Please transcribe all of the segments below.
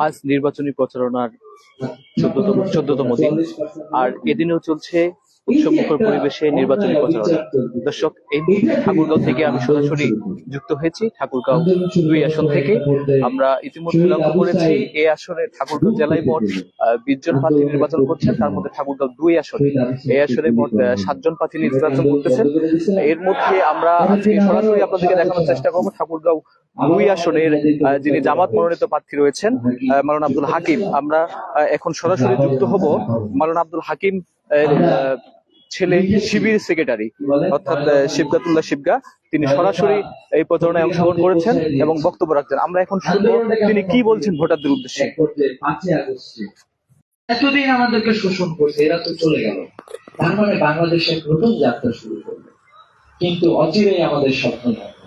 আজ নির্বাচনী প্রচারণার 14তম দিন, আর এদিনেও চলছে উৎসবমুখর পরিবেশে নির্বাচনী প্রচারণা। দর্শক, এই মুহূর্তে ঠাকুরগাঁও থেকে আমি সরাসরি যুক্ত হয়েছি। ঠাকুরগাঁও 2 আসন থেকে আমরা ইতিমধ্যে লক্ষ্য করেছি এই আসনে ঠাকুরগাঁও জেলায় মোট 20 জন প্রার্থী নির্বাচন করছেন। তার মধ্যে ঠাকুরগাঁও 2 আসনে এই আসনে মোট 7 জন প্রার্থী নির্বাচন করতেছেন। এর মধ্যে আমরা আজকে সরাসরি আপনাদেরকে দেখানোর চেষ্টা করবো ঠাকুরগাঁও 2 আসনের যিনি জামাত মনোনীত প্রার্থী রয়েছেন মাওলানা আব্দুল হাকিম। আমরা এখন সরাসরি যুক্ত হব মাওলানা আব্দুল হাকিম ছেলে শিবির সেক্রেটারি অর্থাৎ শিবগাতুল্লাহ শিবগা। তিনি সরাসরি এই প্রচারণায় অংশগ্রহণ করেছেন এবং বক্তব্য রাখছেন। আমরা এখন শুনবো তিনি কি বলছেন ভোটারদের উদ্দেশ্যে। এতদিন আমাদেরকে শোষণ করছে, এরা তো চলে গেল, তার মানে বাংলাদেশের নতুন যাত্রা শুরু করবে, কিন্তু অচিরেই আমাদের স্বপ্ন হবে।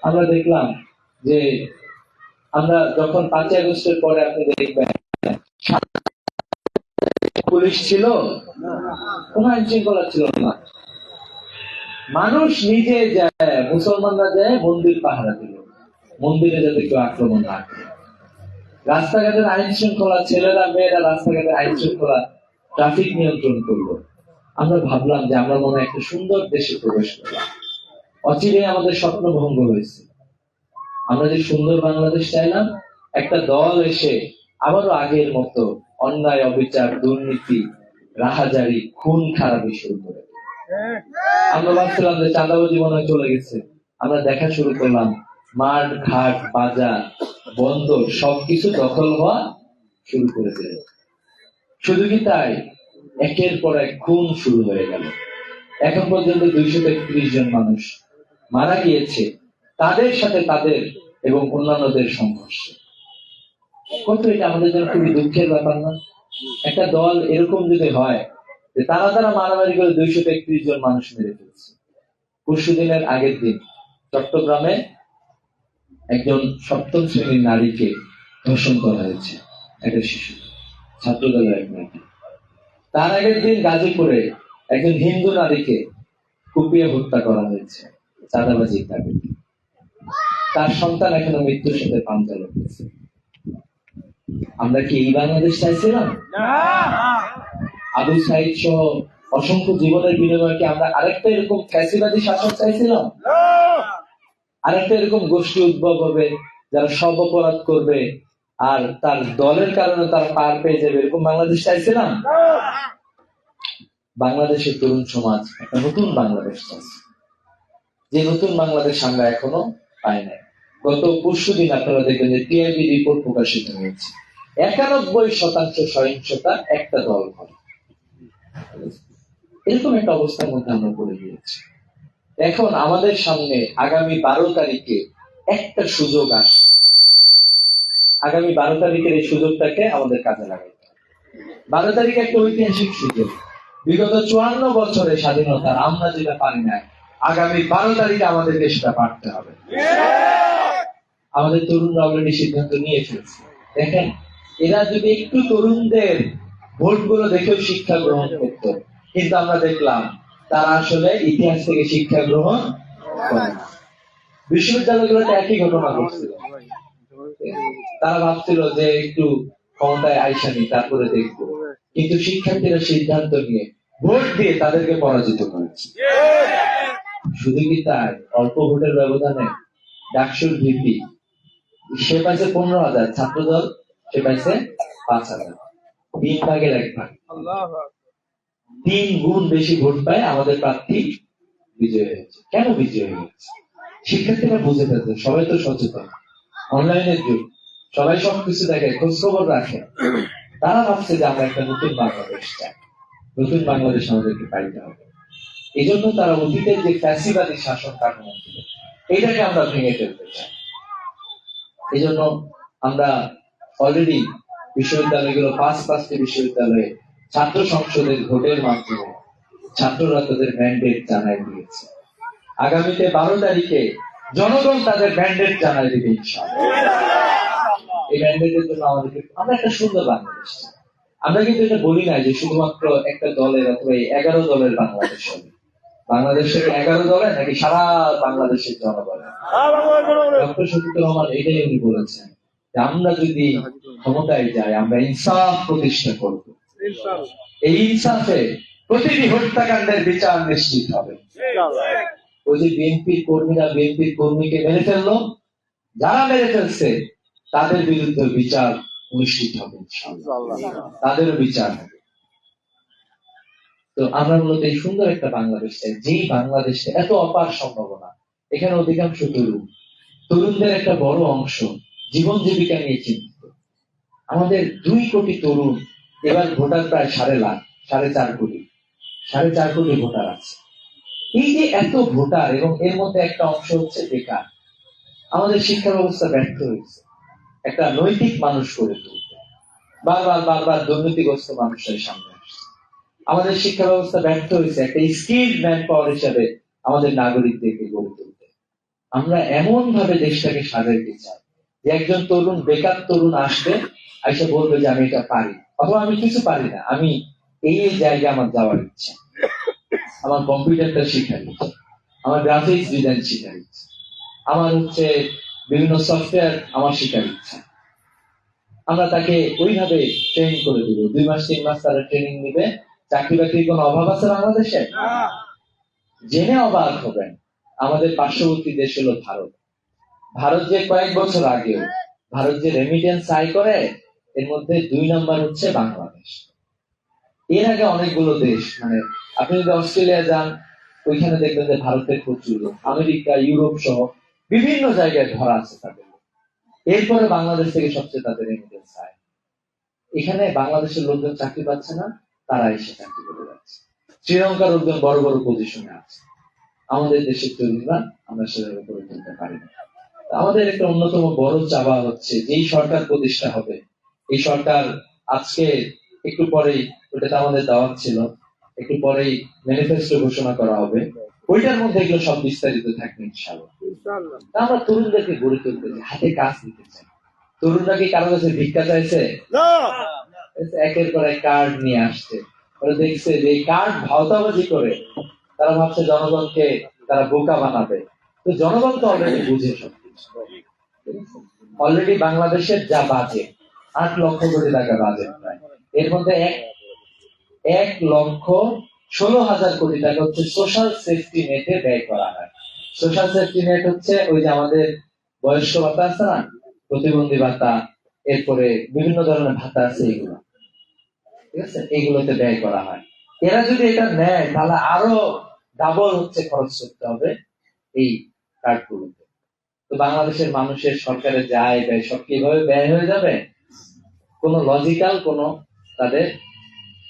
আমরা দেখলাম যে আমরা যখন 5 আগস্টের পরে আপনি দেখবেন পুলিশ ছিল, কোন আইন শৃঙ্খলা ছিল না, মানুষ নিজে যায়, মুসলমানরা যায় মন্দির পাহারা দিল, মন্দিরে যাতে কেউ আক্রমণ না করে। রাস্তাঘাটের আইন শৃঙ্খলা, ছেলেরা মেয়েরা রাস্তাঘাটের আইন শৃঙ্খলা, ট্রাফিক নিয়ন্ত্রণ করলো। আমরা ভাবলাম যে আমরা মনে হয় একটা সুন্দর দেশে প্রবেশ করলাম। অচিরে আমাদের স্বপ্ন ভঙ্গ হয়েছে। আমরা যে সুন্দর বাংলাদেশ চাইলাম, একটা দল এসে আবারও আগের মতো অন্যায়, অবিচার, দুর্নীতি, রাহাজারি, খুন খারাপি শুরু করে। আমরা ভাবছিলাম যে চাঁদাবাজি মনে হয় চলে গেছে। আমরা দেখা শুরু করলাম, মাঠ ঘাট বাজার বন্দর সবকিছু দখল হওয়া শুরু করে দিল। শুধু কি তাই, একের পর এক খুন শুরু হয়ে গেল। এখন পর্যন্ত 231 জন মানুষ মারা গিয়েছে, তাদের সাথে তাদের এবং অন্যান্যদের সংঘর্ষ। কত এটা আমাদের জন্য খুবই দুঃখের ব্যাপার না? একটা দল এরকম যদি হয় যে তারা মারামারি করে 231 জন মানুষ মেরে ফেলছে। পরশুদিনের আগের দিন চট্টগ্রামে একজন 7ম শ্রেণীর নারীকে ধর্ষণ করা হয়েছে, একটা শিশু, ছাত্রদলের এক নারী। তার আগের দিন গাজীপুরে একজন হিন্দু নারীকে কুপিয়ে হত্যা করা হয়েছে চাঁদাবাজির দাবিতে। তার সন্তান এখনো মৃত্যুর সাথে পাঞ্জা লড়তেছে। আমরা কি এই বাংলাদেশ চাইছিলাম? আবু সাইদ সহ অসংখ্য জীবনের বিনিময়ে কি আমরা আরেকটা এরকম ফ্যাসিবাদী শাসন চাইছিলাম? আরেকটা এরকম গোষ্ঠী উদ্ভব হবে যারা সব অপরাধ করবে আর তার দলের কারণে তারা পার পেয়ে যাবে, এরকম বাংলাদেশ চাইছিলাম? বাংলাদেশের তরুণ সমাজ একটা নতুন বাংলাদেশ চাইছে, যে নতুন বাংলাদেশ আমরা এখনো পাই নাই। গত পরশুদিন আপনারা দেখবেন যে টিআইবি রিপোর্ট প্রকাশিত হয়েছে, 91% সহিংসতা একটা দল করে। এরকম একটা অবস্থার মধ্যে আমরা পড়ে গিয়েছি। এখন আমাদের সামনে আগামী 12 তারিখে একটা সুযোগ আসছে। আগামী 12 তারিখের এই সুযোগটাকে আমাদের কাজে লাগাইতে হবে। 12 তারিখ একটা ঐতিহাসিক সুযোগ। বিগত 54 বছরের স্বাধীনতার আমরা যেটা পারি না, আগামী 12 তারিখে আমাদেরকে সেটা পারতে হবে। আমাদের তরুণরা অলরেডি সিদ্ধান্ত নিয়ে ফেলছে। দেখেন, এরা যদি একটু তরুণদের ভোটগুলো দেখেও শিক্ষা গ্রহণ করত, কিন্তু আমরা দেখলাম তারা আসলে ইতিহাস থেকে শিক্ষা গ্রহণ করে না। বিশ্ববিদ্যালয়গুলোতে একই ঘটনা ঘটছিল। তারা ভাবছিল যে একটু ক্ষমতায় আইসানি তারপরে দেখবো, কিন্তু শিক্ষার্থীরা সিদ্ধান্ত নিয়ে ভোট দিয়ে তাদেরকে পরাজিত করেছে। শুধু কি তাই, অল্প ভোটের ব্যবধানে ডাকসুর ভিপি সে পাইছে 15,000, ছাত্রদল সে পাইছে 5,000, 3 ভাগের 1 ভাগ। 3 গুণ বেশি ভোট পায় আমাদের প্রার্থী বিজয় হয়েছে। কেন বিজয় হয়েছে? শিক্ষার্থীরা বুঝে ফেলছে, সবাই তো সচেতন, অনলাইনের যুগ, সবাই সবকিছু দেখে, খোঁজ খবর রাখে। তারা ভাবছে যে আমরা একটা নতুন বাংলাদেশ চাই, নতুন বাংলাদেশ আমাদেরকে পাইতে হবে। এই জন্য তারা অতীতের যে ফ্যাসিবাদী শাসন কাঠামো ছিল এটাকে আমরা ভেঙে ফেলতে চাই। এই জন্য আমরা অলরেডি বিশ্ববিদ্যালয়গুলো 5টি বিশ্ববিদ্যালয়ে ছাত্র সংসদের ভোটের মাধ্যমে ছাত্ররা তাদের ম্যান্ডেট জানাই দিয়েছে। আগামীতে 12 তারিখে জনগণ তাদের ম্যান্ডেট জানাই দিবে ইনশাআল্লাহ। এই ম্যান্ডেটের জন্য আমরা একটা সুন্দর বাংলাদেশ চাই। আমরা কিন্তু এটা বলি না যে শুধুমাত্র একটা দলের অথবা 11 দলের বাংলাদেশ হবে। বাংলাদেশের 11 দলের নাকি সারা বাংলাদেশের জনগণের? ডক্টর শফিকুর রহমান এটাই উনি বলেছেন যে আমরা যদি ক্ষমতায় যাই আমরা ইনসাফ প্রতিষ্ঠা করব। এই ইনসাফে প্রতিটি হত্যাকাণ্ডের বিচার নিশ্চিত হবে। ওই যে বিএনপির কর্মীরা বিএনপির কর্মীকে মেরে ফেললো, যারা মেরে ফেলছে তাদের বিরুদ্ধে বিচার অনুষ্ঠিত হবে, তাদেরও বিচার হবে। তো আমরা মূলত এই সুন্দর একটা বাংলাদেশ চাই, যেই বাংলাদেশে এত অপার সম্ভাবনা। এখানে অধিকাংশ তরুণদের একটা বড় অংশ জীবন জীবিকা নিয়ে চিন্তিত। আমাদের 2 কোটি তরুণ, এবার ভোটার প্রায় 4.5 কোটি, 4.5 কোটি ভোটার আছে। এই যে এত ভোটার, এবং এর মধ্যে একটা অংশ হচ্ছে বেকার। আমাদের শিক্ষা ব্যবস্থা ব্যর্থ হয়েছে একটা নৈতিক মানুষ করে তুলতে। বারবার দুর্নীতিগ্রস্ত মানুষের সামনে আসছে। আমাদের শিক্ষা ব্যবস্থা ব্যর্থ হয়েছে একটা স্কিলড ম্যান পাওয়ার হিসাবে আমাদের নাগরিকদেরকে গড়ে তুলতে। আমরা এমন ভাবে দেশটাকে সাজাইতে চাই যে একজন তরুণ, বেকার তরুণ আসবে, এসে বলবে যে আমি এটা পারি, অথবা আমি কিছু পারি না, আমি এই জায়গায় আমার যাওয়ার ইচ্ছা, আমার কম্পিউটারটা শেখার ইচ্ছা, আমার গ্রাফিক্স ডিজাইন শেখার ইচ্ছা, আমার হচ্ছে বিভিন্ন সফটওয়্যার আমার শেখার ইচ্ছা। আমরা তাকে ওইভাবে ট্রেনিং করে দিব। 2 মাস 3 মাস তারা ট্রেনিং নিবে। চাকরি বাকরির কোনো অভাব আছে বাংলাদেশে? জেনে অবাক হবেন, আমাদের পার্শ্ববর্তী দেশ হলো ভারত। ভারত যে কয়েক বছর আগেও ভারত যে রেমিটেন্স আয় করে, এর মধ্যে 2 নম্বর হচ্ছে বাংলাদেশ। এর আগে অনেকগুলো দেশ, মানে আপনি যদি অস্ট্রেলিয়া যান, ওইখানে দেখবেন যে ভারতের প্রচুর, আমেরিকা, ইউরোপ সহ বিভিন্ন জায়গায় ধরা আছে তাদের। এরপরে বাংলাদেশ থেকে সবচেয়ে তাদের রেমিটেন্স আয়। এখানে বাংলাদেশের লোকজন চাকরি পাচ্ছে না, তারা এসে চাকরি করে যাচ্ছে। শ্রীলঙ্কার লোকজন বড় বড় পজিশনে আছে, আমাদের দেশের তরুণরা আমরা সেভাবে করে তুলতে পারি না। আমাদের একটা অন্যতম বড় চাওয়া হচ্ছে, যেই সরকার প্রতিষ্ঠা হবে, এই সরকার আজকে একটু পরেই, ওটাতে আমাদের দাওয়াত ছিল, একটু পরেই ম্যানিফেস্টো ঘোষণা করা হবে, ওইটার মধ্যে এগুলো সব বিস্তারিত থাকবে ইনশাআল্লাহ। আমরা তরুণদেরকে গড়ে তুলতে চাই, হাতে কাজ দিতে চাই। তরুণরা কি কারো কাছে ভিক্ষা চাইছে? একের পর এক কার্ড নিয়ে আসছে, ওরা দেখছে যে এই কার্ড ভাওতাবাজি করে তারা ভাবছে জনগণকে তারা বোকা বানাবে। তো জনগণ তো অলরেডি বুঝে সবকিছু। অলরেডি বাংলাদেশের যা বাজেট, 8 লক্ষ কোটি টাকা বাজেট, প্রায় এর মধ্যে 1,16,000 কোটি টাকা হচ্ছে সোশ্যাল সেফটি নেটে ব্যয় করা হয়। সোশ্যাল সেফটি নেট হচ্ছে ওই যে আমাদের বয়স্ক ভাতা আছে না, প্রতিবন্ধী ভাতা, এরপরে বিভিন্ন ধরনের ভাতা আছে, এগুলো ঠিক আছে, এইগুলোতে ব্যয় করা হয়। এরা যদি এটা নেয় তাহলে আরো ডাবল হচ্ছে খরচ করতে হবে এই কার্ডগুলোতে। তো বাংলাদেশের মানুষের সরকারের যে আয় ব্যয় সব কিভাবে ব্যয় হয়ে যাবে, কোনো লজিক্যাল কোনো তাদের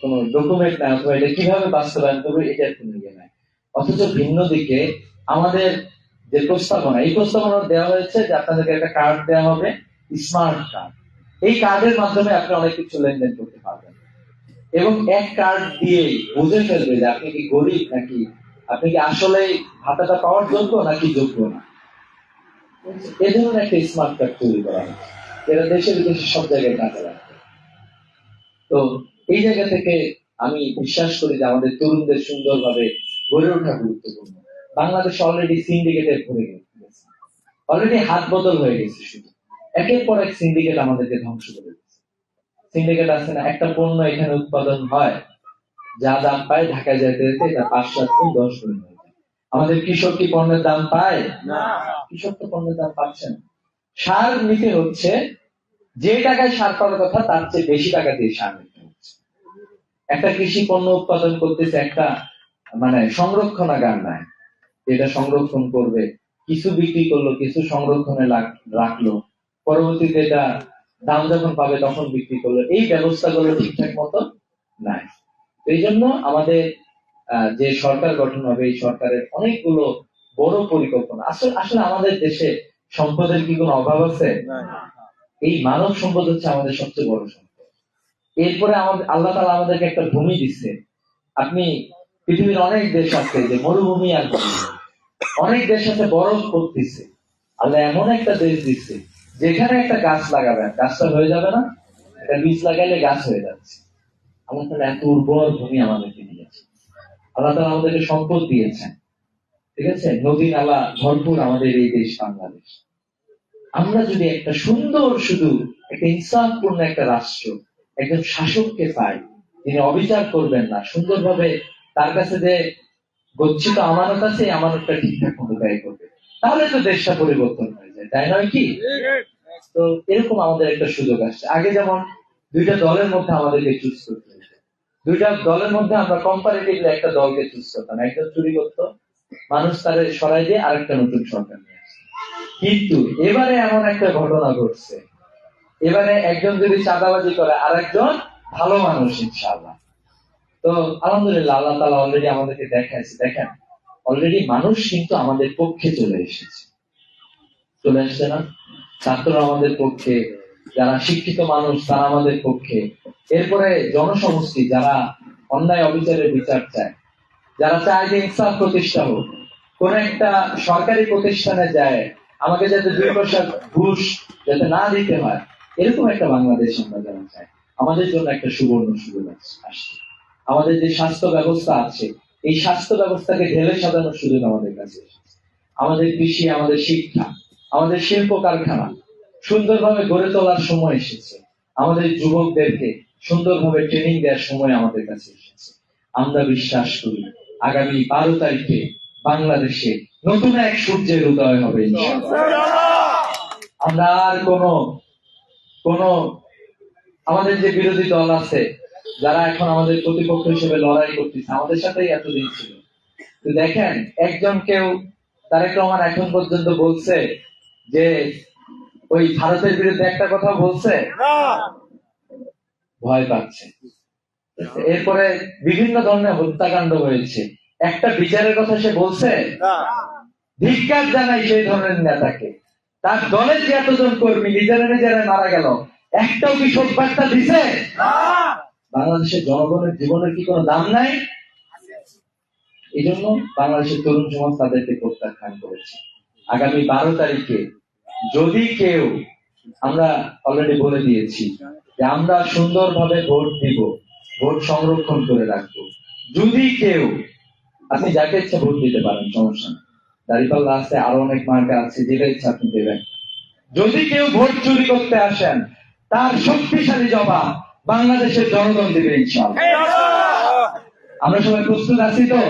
কোনো ডকুমেন্ট নাই, অথবা এটা কিভাবে বাস্তবায়ন করবে এটার কোনো ইয়ে নাই। অথচ ভিন্ন দিকে আমাদের যে প্রস্তাবনা, এই প্রস্তাবনা দেওয়া হয়েছে যে আপনাদেরকে একটা কার্ড দেওয়া হবে, স্মার্ট কার্ড। এই কার্ডের মাধ্যমে আপনি অনেক কিছু লেনদেন করতে পারবেন, এবং এক কার্ড দিয়ে বুঝে ফেলবে যে আপনি কি গরিব, নাকি আপনি কি আসলে ভাতাটা পাওয়ার যোগ্য নাকি যোগ্য না। এ ধরনের একটা স্মার্ট কার্ড তৈরি করা হয়েছে, যেটা দেশে বিদেশে সব জায়গায় কাজে লাগবে। তো এই জায়গা থেকে আমি বিশ্বাস করি যে আমাদের তরুণদের সুন্দরভাবে গড়ে ওঠা গুরুত্বপূর্ণ। বাংলাদেশ অলরেডি সিন্ডিকেটে ভরে গেছে, অলরেডি হাত বদল হয়ে গেছে, শুধু একের পর এক সিন্ডিকেট আমাদেরকে ধ্বংস করে দিচ্ছে। সিন্ডিকেট আছে না, একটা পণ্য এখানে উৎপাদন হয়, যা দাম পায় ঢাকায় যাইতে যেতে এটা 5-7 গুণ 10 গুণ হয়ে যায়। আমাদের কৃষক কি পণ্যের দাম পায় না? কৃষক তো পণ্যের দাম পাচ্ছে না। সার নিতে হচ্ছে, যে টাকায় সার পাওয়ার কথা তার চেয়ে বেশি টাকা দিয়ে সার নিতে হচ্ছে। একটা কৃষি পণ্য উৎপাদন করতেছে একটা মানে সংরক্ষণাগার নাই, যেটা সংরক্ষণ করবে, কিছু বিক্রি করলো, কিছু সংরক্ষণে রাখলো, পরবর্তীতে এটা দাম যখন পাবে তখন বিক্রি করলো। এই ব্যবস্থাগুলো ঠিকঠাক মতো নাই। এই জন্য আমাদের যে সরকার গঠন হবে, এই সরকারের অনেকগুলো বড় পরিকল্পনা। আসলে আমাদের দেশে সম্পদের কি কোনো অভাব আছে? এই মানব সম্পদ হচ্ছে আমাদের সবচেয়ে বড় সম্পদ। এরপরে আমাদের আল্লাহ তাআলা আমাদেরকে একটা ভূমি দিচ্ছে। আপনি পৃথিবীর অনেক দেশ আছে যে মরুভূমি আর ভূমি, অনেক দেশ আছে বরফ পড়তেছে, আল্লাহ এমন একটা দেশ দিচ্ছে যেখানে একটা গাছ লাগাবেন, গাছটা হয়ে যাবে না? একটা বীজ লাগাইলে গাছ হয়ে যাচ্ছে। আল্লাহ তাআলা এত উর্বর ভূমি আমাদেরকে দিয়েছে, আল্লাহ তাআলা আমাদেরকে সম্পদ দিয়েছেন, ঠিক আছে, নদী নালা ভরপুর আমাদের এই দেশ বাংলাদেশ। আমরা যদি একটা সুন্দর শুধু একটা ইনসাফপূর্ণ একটা রাষ্ট্র, একজন শাসককে পাই যিনি অবিচার করবেন না, সুন্দরভাবে তার কাছে যে গচ্ছিত আমানত আছে এই আমানতটা ঠিকঠাক মতো ব্যয় করবে, তাহলে তো দেশটা পরিবর্তন হয়ে যায়, তাই নয় কি? তো এরকম আমাদের একটা সুযোগ আসছে। আগে যেমন দুইটা দলের মধ্যে আমাদেরকে চুজ করতে হতো, দুইটা দলের মধ্যে আমরা কম্পারেটিভলি একটা দলকে চুজ করতাম, একজন চুরি করতো, মানুষ তারে সরাই দিয়ে আরেকটা নতুন সরকার নিয়ে আসতো। কিন্তু এবারে এমন একটা ঘটনা ঘটছে, এবারে একজন যদি চাঁদাবাজি করে আর একজন ভালো মানুষ, ইনশাআল্লাহ। তো আলহামদুলিল্লাহ, আল্লাহ তাআলা অলরেডি আমাদেরকে দেখাইছে, দেখেন অলরেডি মানুষ কিন্তু আমাদের পক্ষে চলে এসেছে, চলে আসছে না? ছাত্ররা আমাদের পক্ষে, যারা শিক্ষিত মানুষ তারা আমাদের পক্ষে, এরপরে জনসমষ্টি যারা অন্যায় অবিচারের বিচার চায়, যারা চায় যে ইনসাফ প্রতিষ্ঠা হোক, কোন একটা সরকারি প্রতিষ্ঠানে যায় আমাকে যাতে 2 পয়সা ঘুষ যাতে না দিতে হয়, এরকম একটা বাংলাদেশ আমরা যারা চাই, আমাদের জন্য একটা সুবর্ণ সুযোগ আসছে। আমাদের যে স্বাস্থ্য ব্যবস্থা আছে, এই স্বাস্থ্য ব্যবস্থাকে ঢেলে সাজানোর সুযোগ আমাদের কাছে এসেছে। আমাদের কৃষি, আমাদের শিক্ষা, আমাদের শিল্প কারখানা সুন্দরভাবে গড়ে তোলার সময় এসেছে। আমাদের যুবকদেরকে সুন্দরভাবে ট্রেনিং দেওয়ার সময় আমাদের কাছে এসেছে। আমরা বিশ্বাস করি আগামী 12 তারিখে বাংলাদেশে নতুন এক সূর্যের উদয় হবে ইনশাআল্লাহ। আমরা আর কোন আমাদের যে বিরোধী দল আছে যারা এখন আমাদের প্রতিপক্ষ হিসেবে লড়াই করতেছে, আমাদের সাথেই এতদিন ছিল, তো দেখেন একজন কেউ তারেক রহমান এখন পর্যন্ত বলছে যে ওই ভারতের বিরুদ্ধে একটা কথা বলছে, ভয় পাচ্ছে। এরপরে বিভিন্ন ধরনের হত্যাকাণ্ড হয়েছে, একটা বিচারের কথা সে বলছে? ধিক্কার জানাই সেই ধরনের নেতাকে। তার দলের যে এতজন কর্মী নিজেরা নিজেরা মারা গেল, একটাও কি শোক বার্তা দিছে? বাংলাদেশের জনগণের জীবনের কি কোনো দাম নাই? এই জন্য বাংলাদেশের তরুণ সমাজ তাদেরকে প্রত্যাখ্যান করেছে। আগামী 12 তারিখে যদি কেউ, আমরা অলরেডি বলে দিয়েছি যে আমরা সুন্দরভাবে ভোট দিব, ভোট সংরক্ষণ করে রাখবো। যদি কেউ, আপনি যাকে ইচ্ছা ভোট দিতে পারেন, সমস্যা নেই, দাঁড়িপাল্লা আছে, আরো অনেক মার্কা আছে, যেটা ইচ্ছা আপনি দেবেন। যদি কেউ ভোট চুরি করতে আসেন, তার শক্তিশালী জবাব বাংলাদেশের জনগণ দেবে ইনশাআল্লাহ। আমরা সবাই প্রস্তুত আছি তো?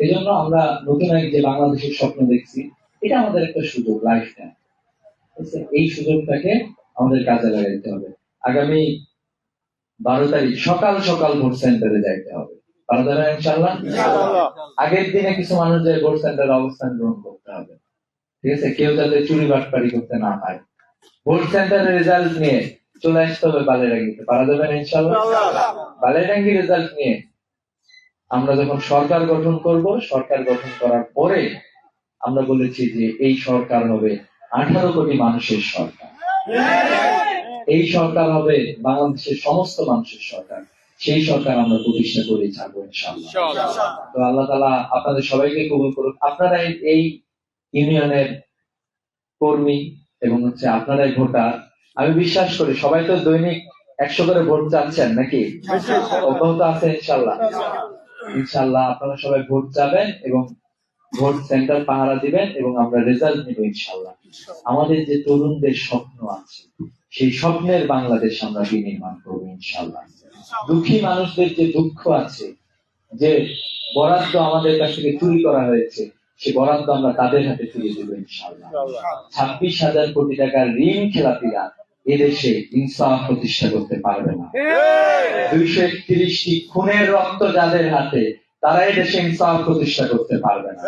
এই জন্য আমরা নতুন এক যে বাংলাদেশের স্বপ্ন দেখছি, এটা আমাদের একটা সুযোগ, লাইফ টাইম। এই সুযোগটাকে আমাদের কাজে লাগাইতে হবে। আগামী 12 তারিখ সকাল সকাল ভোট সেন্টারে যাইতে হবে, পারা যাবে ইনশাআল্লাহ। আগের দিনে কিছু মানুষ যে ভোট সেন্টারে অবস্থান গ্রহণ করতে হবে, ঠিক আছে? কেউ যাতে চুরি বাটপারি করতে না পারে। ভোট সেন্টারের রেজাল্ট নিয়ে চলে আসতে হবে বালিয়াডাঙ্গিতে, পারা যাবে ইনশাআল্লাহ। বালিয়াডাঙ্গি রেজাল্ট নিয়ে আমরা যখন সরকার গঠন করব, সরকার গঠন করার পরে আমরা বলেছি যে এই সরকার হবে 18 কোটি মানুষের সরকার, এই সরকার হবে বাংলাদেশের সমস্ত মানুষের সরকার, সেই সরকার আমরা প্রতিষ্ঠা করে ছাড়বো ইনশাআল্লাহ। তো আল্লাহ তাআলা আপনাদের সবাইকে কবুল করুন। আপনারা এই ইউনিয়নের কর্মী এবং আপনারাই ভোটার, আমি বিশ্বাস করি সবাই তো দৈনিক 100 করে ভোট চাচ্ছেন নাকি? অব্যাহত আছে ইনশাআল্লাহ। ইনশাআল্লাহ আপনারা সবাই ভোট যাবেন এবং ভোট সেন্টার পাহারা দিবেন এবং আমরা রেজাল্ট নিব ইনশাআল্লাহ। আমাদের যে তরুণদের স্বপ্ন আছে, সেই স্বপ্নের বাংলাদেশ আমরা বিনির্মাণ করবো ইনশাআল্লাহ। দুঃখী মানুষদের যে দুঃখ আছে, যে বরাদ্দ আমাদের কাছ থেকে চুরি করা হয়েছে, সে বরাদ্দ আমরা তাদের হাতে ফিরিয়ে দেবো ইনশাআল্লাহ। 26,000 কোটি টাকার ঋণ খেলাপিরা এদেশে ইনসাফ প্রতিষ্ঠা করতে পারবে না। 231টি খুনের রক্ত যাদের হাতে, তারা এদেশে ইনসাফ প্রতিষ্ঠা করতে পারবে না।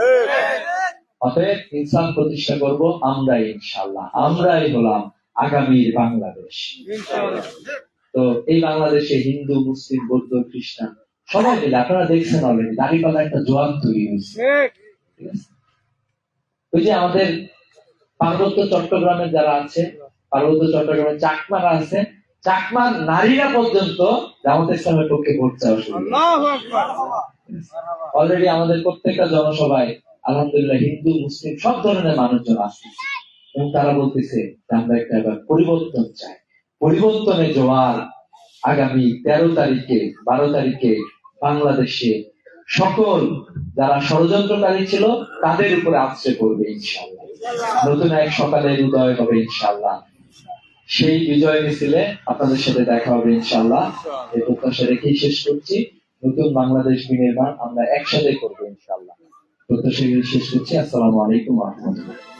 অতএব ইনসাফ প্রতিষ্ঠা করব আমরাই ইনশাআল্লাহ। আমরাই হলাম আগামীর বাংলাদেশ। তো এই বাংলাদেশে হিন্দু, মুসলিম, বৌদ্ধ, খ্রিস্টান সবাই মিলে, আপনারা দেখছেন অলরেডি দাঁড়িপাল্লা একটা জোয়ার তৈরি হয়েছে। ওই যে আমাদের পার্বত্য চট্টগ্রামে যারা আছে, পার্বত্য চট্টগ্রামে চাকমারা আছে, চাকমার নারীরা পর্যন্ত জামাত ইসলামের পক্ষে ভোট চাওয়া শুরু করেছে। অলরেডি আমাদের প্রত্যেকটা জনসভায় আলহামদুলিল্লাহ হিন্দু, মুসলিম সব ধরনের মানুষজন আসতেছে এবং তারা বলতেছে যে আমরা একটা পরিবর্তন চাই। পরিবর্তনের জোয়ার আগামী 13 তারিখে 12 তারিখে বাংলাদেশে সকল যারা ষড়যন্ত্রকারী ছিল তাদের উপরে আছড়ে পড়বে ইনশাআল্লাহ। নতুন এক সকালের উদয় হবে ইনশাআল্লাহ। সেই বিজয় মিছিলে আপনাদের সাথে দেখা হবে ইনশাআল্লাহ। এই প্রত্যাশা রেখেই শেষ করছি। নতুন বাংলাদেশ বিনির্মাণ আমরা একসাথে করবো ইনশাআল্লাহ। প্রত্যাশা রেখেই শেষ করছি। আসসালামু আলাইকুম ওয়া রাহমাতুল্লাহ।